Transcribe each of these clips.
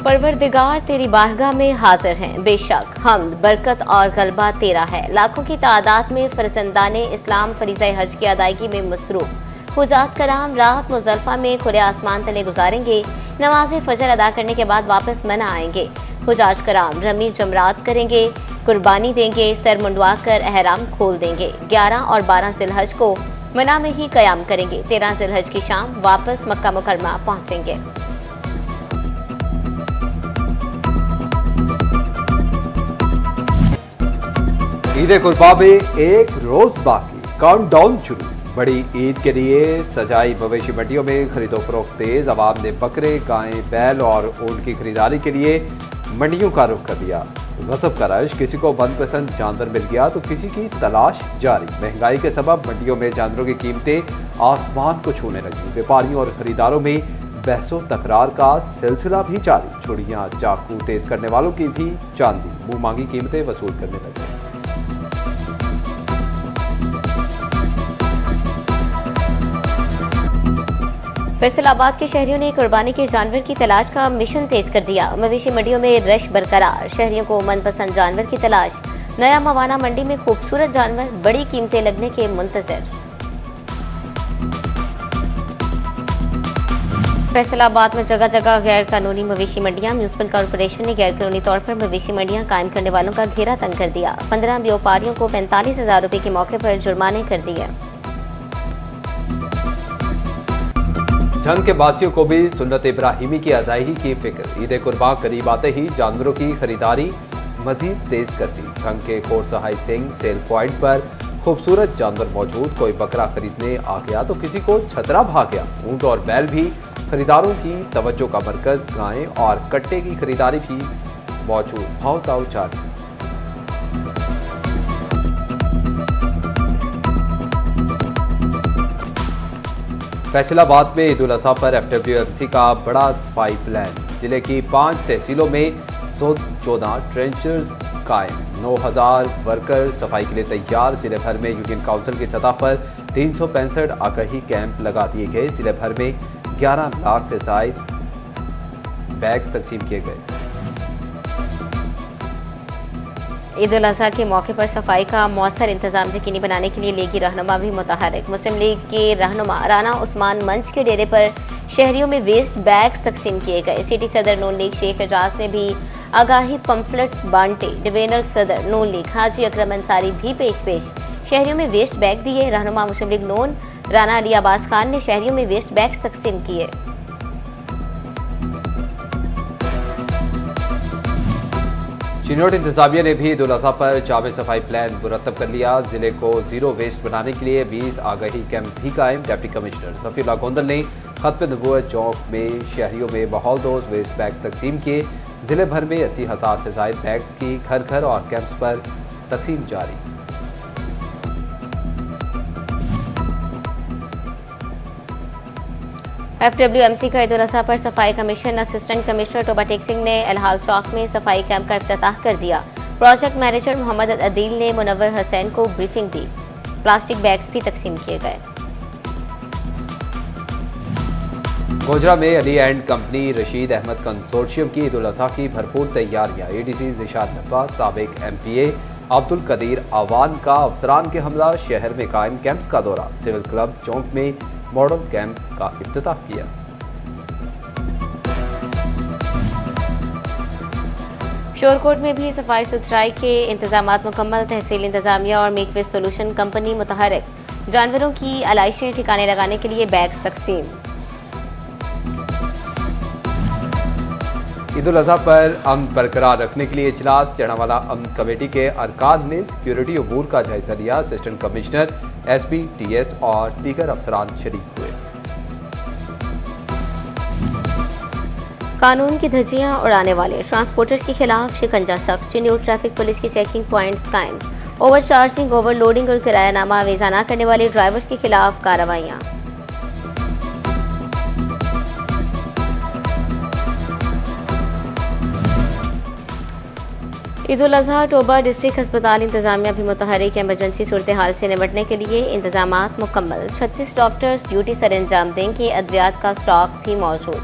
परवरदिगार तेरी बारगाह में हाजिर हैं, बेशक हमद बरकत और गलबा तेरा है। लाखों की तादाद में फरजंदाने इस्लाम फरीज़ा हज की अदायगी में मसरूफ। हुजाज कराम रात मुज़दलिफा में खुले आसमान तले गुजारेंगे। नमाज फजर अदा करने के बाद वापस मना आएंगे। हुजाज कराम रमी जमरात करेंगे, कुर्बानी देंगे, सर मुंडवा कर एहराम खोल देंगे। 11 और 12 जिलहज को मना में ही कयाम करेंगे। 13 जिलहज की शाम वापस मक्का मुकरमा पहुंचेंगे। ईद कुर्बा में एक रोज बाकी, काउंटडाउन शुरू। बड़ी ईद के लिए सजाई मवेशी मंडियों में खरीदो फरोख्त तेज। अवाम ने बकरे, गायें, बैल और ऊंट की खरीदारी के लिए मंडियों का रुख कर दिया। गजब का रश, किसी को मनपसंद जानवर मिल गया तो किसी की तलाश जारी। महंगाई के सबब मंडियों में जानवरों की कीमतें आसमान को छूने लगी। व्यापारियों और खरीदारों में बहसो तकरार का सिलसिला भी जारी। छुड़ियां चाकू तेज करने वालों की भी चांदी, मुंह मांगी कीमतें वसूल करने लगे। फैसलाबाद के शहरियों ने कुर्बानी के जानवर की तलाश का मिशन तेज कर दिया। मवेशी मंडियों में रश बरकरार, शहरियों को मनपसंद जानवर की तलाश। नया मवाना मंडी में खूबसूरत जानवर, बड़ी कीमतें लगने के मुंतजर। फैसलाबाद में जगह जगह गैर कानूनी मवेशी मंडियां। म्यूनिसिपल कॉर्पोरेशन ने गैर कानूनी तौर पर मवेशी मंडियां कायम करने वालों का घेरा तंग कर दिया। 15 व्यापारियों को 45,000 रुपए के मौके पर जुर्माने कर दिए। जंग के बासियों को भी सुन्नत इब्राहिमी की अदायगी की फिक्र। ईद कुर्बान करीब आते ही जानवरों की खरीदारी मजीद तेज कर दी। जंग के कोट सहाय सिंह सेल पॉइंट पर खूबसूरत जानवर मौजूद। कोई बकरा खरीदने आ गया तो किसी को छतरा भाग गया। ऊंट और बैल भी खरीदारों की तवज्जो का मरकज। गायें और कट्टे की खरीदारी भी मौजूद। भाव ताव जारी। फैसलाबाद में ईद उल अजहा पर FWMC का बड़ा सफाई प्लान। जिले की 5 तहसीलों में 114 ट्रेंचर्स कायम। 9,000 वर्कर सफाई के लिए तैयार। जिले भर में यूनियन काउंसिल की सतह पर 365 आगाही कैंप लगा दिए गए। जिले भर में 11 लाख से ज्यादा बैग्स तकसीम किए गए। ईद उल अजहा के मौके पर सफाई का मौसर इंतजाम यकीनी बनाने के लिए लीगी रहनुमा भी मुतहरिक। मुस्लिम लीग के रहनुमा राना उस्मान मंच के डेरे पर शहरियों में वेस्ट बैग तकसीम किए गए। सिटी सदर नून लीग शेख एजाज ने भी आगाही पंफलेट्स बांटे। डिवीजनल सदर नून लीग हाजी अकरम अंसारी भी पेश शहरियों में वेस्ट बैग दिए। रहनुमा मुस्लिम लीग नून राना अली अब्बास खान ने शहरियों में वेस्ट बैग तकसीम किए। चिन्होट इंतजामिया ने भी ईद उल अजहा पर जामे सफाई प्लान मुरतब कर लिया। जिले को जीरो वेस्ट बनाने के लिए 20 आगाही कैंप भी कायम। डिप्टी कमिश्नर सफीउल्लाह गोंदल ने खत्म नबूवत चौक में शहरियों में माहौल दोस्त वेस्ट बैग तकसीम किए। जिले भर में 80,000 से ज्यादा बैग्स की घर घर और कैंप्स पर तकसीम जारी। FWMC का ईद उल अजहा पर सफाई commission assistant commissioner Toba Tek Singh ने अलहाल चौक में सफाई कैंप का इफ्तिताह कर दिया। प्रोजेक्ट मैनेजर मोहम्मद अदील ने मुनव्वर हुसैन को ब्रीफिंग दी। प्लास्टिक बैग्स भी तकसीम किए गए। गोजरा में Ali and company Rashid Ahmed consortium की ईद उल अजहा की भरपूर तैयारियां। ADC जिशान नकवा, साबिक MPA अब्दुल कदीर आवान का अफसरान के हमला। शहर में कायम कैंप्स का दौरा। सिविल क्लब चौक में मॉडल कैंप का इफ्तिताह किया। शोरकोट में भी सफाई सुथराई के इंतजामात मुकम्मल। तहसील इंतजामिया और मेकवेज सोल्यूशन कंपनी मुतहरिक। जानवरों की आलाइशें ठिकाने लगाने के लिए बैग तकसीम। ईद उल अजहा पर अमन बरकरार रखने के लिए इजलास। जड़ावाला अमन कमेटी के अरकान ने सिक्योरिटी अमूर का जायजा लिया। असिस्टेंट कमिश्नर SP TS और दीगर अफसरान शरीक हुए। कानून की धज्जियां उड़ाने वाले ट्रांसपोर्टर्स के खिलाफ शिकंजा सख्त। चिन्होट ट्रैफिक पुलिस की चेकिंग प्वाइंट्स कायम। ओवरचार्जिंग, ओवरलोडिंग और किरायानामा अवेजा न करने वाले ड्राइवर्स के खिलाफ कार्रवाइयां। ईद उल अजहा टोबा डिस्ट्रिक्ट अस्पताल इंतजामिया भी मुतहरिक। इमरजेंसी सूरत हाल से निपटने के लिए इंतजामात मुकम्मल। 36 डॉक्टर्स ड्यूटी सर अंजाम देंगे। अद्वियात का स्टॉक भी मौजूद।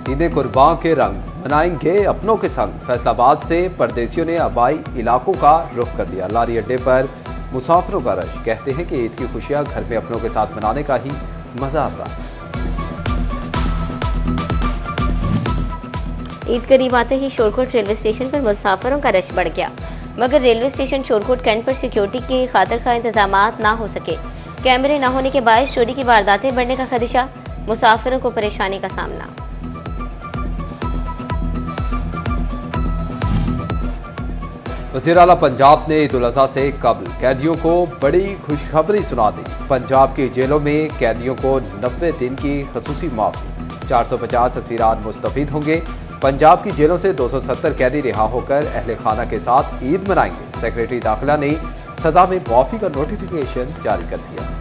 ईद कुर्बां के रंग मनाएंगे अपनों के संग। फैसलाबाद से परदेशियों ने आबाई इलाकों का रुख कर दिया। लारी अड्डे पर मुसाफिरों का रश। कहते हैं कि ईद की खुशियां घर में अपनों के साथ मनाने का ही मजा आता है। ईद करीब आते ही शोरकोट रेलवे स्टेशन पर मुसाफिरों का रश बढ़ गया, मगर रेलवे स्टेशन शोरकोट कैंट पर सिक्योरिटी के खातिर का इंतजाम ना हो सके। कैमरे न होने के बायस चोरी की वारदातें बढ़ने का खदशा, मुसाफिरों को परेशानी का सामना। वज़ीर आला पंजाब ने ईद उल अज़हा से कबल कैदियों को बड़ी खुशखबरी सुना दी। पंजाब की जेलों में कैदियों को 90 दिन की खसूसी माफी। 450 असीरान मुस्तफीद होंगे। पंजाब की जेलों से 270 कैदी रिहा होकर अहले खाना के साथ ईद मनाएंगे। सेक्रेटरी दाखिला ने सजा में माफी का नोटिफिकेशन जारी कर दिया।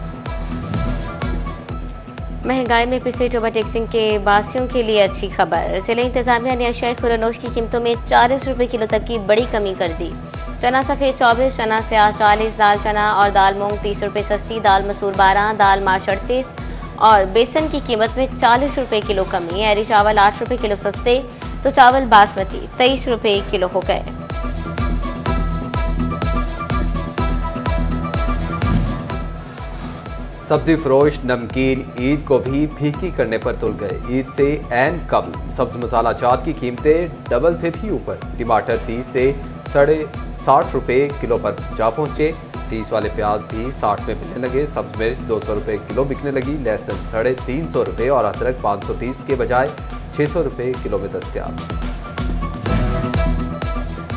महंगाई में पिछले टोबा टैक्सिंग के बासियों के लिए अच्छी खबर। जिला इंतजामिया ने अशिया खुरानोश की कीमतों में 40 रुपए किलो तक की बड़ी कमी कर दी। चना सफेद 24, चना स्याह 40, दाल चना और दाल मूंग 30 रुपए सस्ती, दाल मसूर 12, दाल माश 38 और बेसन की कीमत में 40 रुपए किलो कमी। अहरी चावल 8 रुपए किलो सस्ते तो चावल बासमती 23 रुपए किलो हो गए। सब्जी फरोश नमकीन ईद को भी फीकी करने पर तुल गए। ईद से ऐन कबल सब्ज मसाला चाट की कीमतें डबल से भी ऊपर। टमाटर 30 से 60 रुपए किलो पर जा पहुंचे। 30 वाले प्याज भी 60 में मिलने लगे। सब्ज मिर्च 200 रुपए किलो बिकने लगी। लहसुन 350 रुपए और अदरक 530 के बजाय 600 रुपए किलो में दस्तयाब।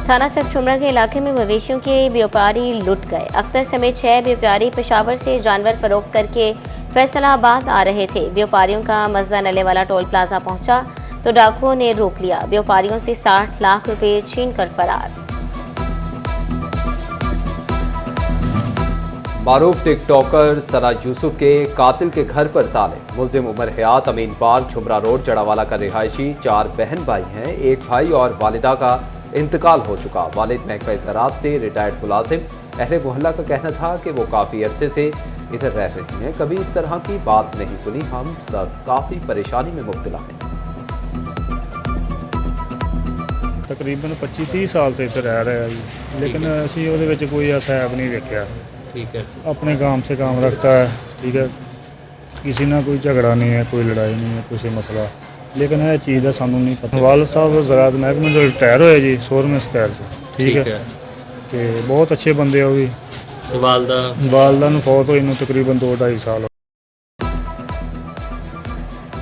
थाना सर छुमरा के इलाके में मवेशियों के व्यापारी लुट गए। अख्तर समेत 6 व्यापारी पेशावर से जानवर फरोख्त करके फैसलाबाद आ रहे थे। व्यापारियों का मजदा नले वाला टोल प्लाजा पहुंचा तो डाकुओं ने रोक लिया। व्यापारियों से 60 लाख रुपए छीन कर फरार। मारूफ टिकटॉकर सना यूसुफ के कातिल के घर पर ताले। मुल्जिम उमर हयात अमीन पार्क छुमरा रोड जड़ावाला का रिहायशी। 4 बहन भाई हैं। एक भाई और वालिदा का इंतकाल हो चुका। वालिद महकमा ज़राअत से रिटायर्ड मुलाजिम। अहले मोहल्ला का कहना था कि वो काफी अरसे से इधर रह रहे हैं, कभी इस तरह की बात नहीं सुनी। हम सब काफी परेशानी में मुब्तला हैं। तकरीबन 25-30 साल से इधर रह रहे हैं जी, लेकिन असी ਉਹਦੇ ਵਿੱਚ कोई ऐसा ऐप नहीं देखा। ठीक है। अपने काम से काम रखता है, ठीक है, किसी ना कोई झगड़ा नहीं है, कोई लड़ाई नहीं है, कोई मसला, लेकिन यह चीज़ का सानू नहीं पता। वाल साहब ज़राअत महकमे जो रिटायर होए जी 16वें स्टाइल से, ठीक है, तो बहुत अच्छे बंदे हो भी। वालदा नूं फौत होई नूं तकरीबन 2-2.5 साल।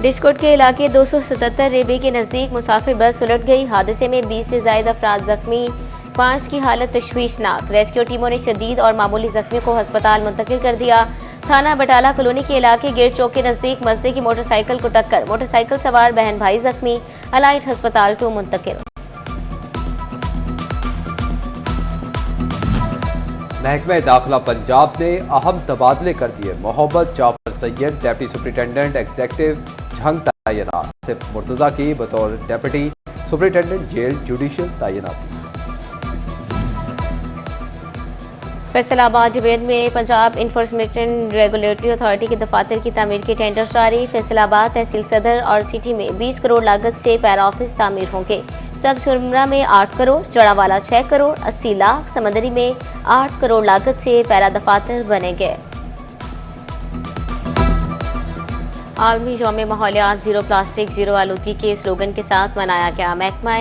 डिस्कोट के इलाके 277 रेबे के नजदीक मुसाफिर बस उलट गई। हादसे में 20 से ज्यादा अफराद जख्मी, 5 की हालत तशवीशनाक। रेस्क्यू टीमों ने शदीद और मामूली जख्मी को अस्पताल मुंतकिल कर दिया। थाना बटाला कॉलोनी के इलाके गेट चौक के नजदीक मजदे की मोटरसाइकिल को टक्कर, मोटरसाइकिल सवार बहन भाई जख्मी, अलाइट अस्पताल 2 मुंतकिल। महकमा दाखिला पंजाब ने अहम तबादले कर दिए। Mohammad Jafar Syed deputy superintendent executive Jhang तैनात। सिर्फ मुर्तजा की बतौर डिप्टी सुपरिटेंडेंट जेल जुडिशियल तैनाती। फैसलाबाद डिवीजन में पंजाब इन्फोर्समेंट रेगुलेटरी अथॉरिटी के दफातर की तामीर के टेंडर जारी। फैसलाबाद तहसील सदर और सिटी में 20 करोड़ लागत से पैरा ऑफिस तामीर होंगे। चक छुमरा में 8 करोड़, चौड़ावाला 6 करोड़ 80 लाख, समंदरी में 8 करोड़ लागत से पैरा दफातर बनेंगे। आलमी यौम माहौलियात जीरो प्लास्टिक जीरो आलूदगी के स्लोगन के साथ मनाया गया। महकमा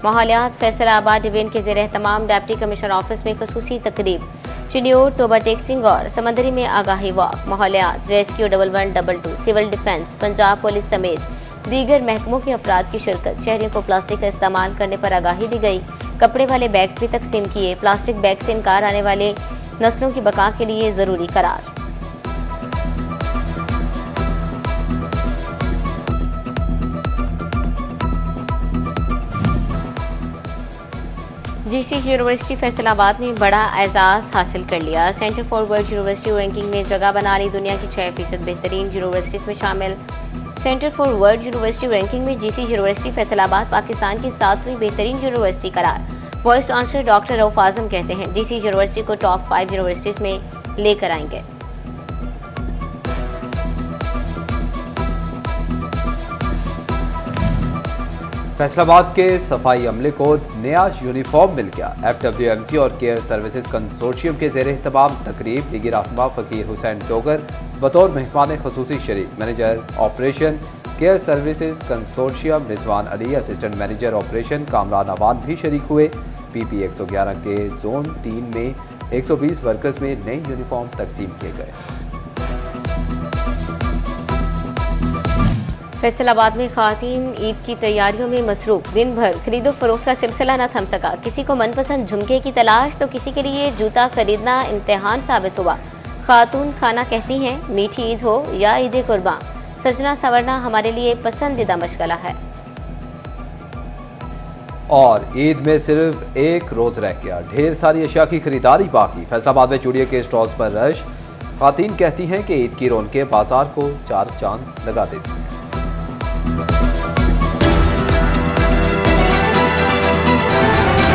माहौलियात फैसलाबाद डिवीजन के ज़ेर तमाम डिप्टी कमिश्नर ऑफिस में खसूसी तकरीब, चिन्योर, टोबा टेक्सिंग और समंदरी में आगाही वॉक, माहौलियात, rescue 1112, civil defence, Punjab police समेत दीगर महकमों के अफराद की शिरकत। शहरियों को प्लास्टिक का इस्तेमाल करने पर आगाही दी गई। कपड़े वाले बैग्स भी तकसीम किए। प्लास्टिक बैग से इनकार आने वाले नस्लों की बका के लिए जरूरी करार। जीसी यूनिवर्सिटी फैसलाबाद ने बड़ा एजाज हासिल कर लिया। Centre for world university ranking में जगह बना ली। दुनिया की 6% बेहतरीन यूनिवर्सिटीज में शामिल। Centre for world university ranking में जीसी यूनिवर्सिटी फैसलाबाद पाकिस्तान की 7वीं बेहतरीन यूनिवर्सिटी करार। वाइस चांसलर डॉक्टर रऊफ आजम कहते हैं जीसी यूनिवर्सिटी को टॉप 5 यूनिवर्सिटीज में लेकर आएंगे। फैसलाबाद के सफाई अमले को नया यूनिफॉर्म मिल गया। FWMC और केयर सर्विसेज कंसोर्शियम के ज़ेर एहतमाम तकरीब लीगी रहनुमा फकीर हुसैन डोगर बतौर मेहमान खुसूसी शरीक। Manager operation care services consortium Rizwan Ali, assistant manager operation Kamran Awan भी शरीक हुए। PP 111 के जोन 3 में 120 वर्कर्स में नई यूनिफॉर्म तकसीम किए गए। फैसलाबाद में खातीन ईद की तैयारियों में मसरूफ। दिन भर खरीदो फरोख्त का सिलसिला न थम सका। किसी को मनपसंद झुमके की तलाश तो किसी के लिए जूता खरीदना इम्तिहान साबित हुआ। खातून खाना कहती हैं, मीठी ईद हो या ईद कुर्बान, सजना संवरना हमारे लिए पसंदीदा मशगला है। और ईद में सिर्फ एक रोज रह गया, ढेर सारी अशिया की खरीदारी बाकी। फैसलाबाद में चूड़ियों के स्टॉल्स पर रश। खातीन कहती हैं कि ईद की रौनकें बाजार को चार चांद लगा देती हैं।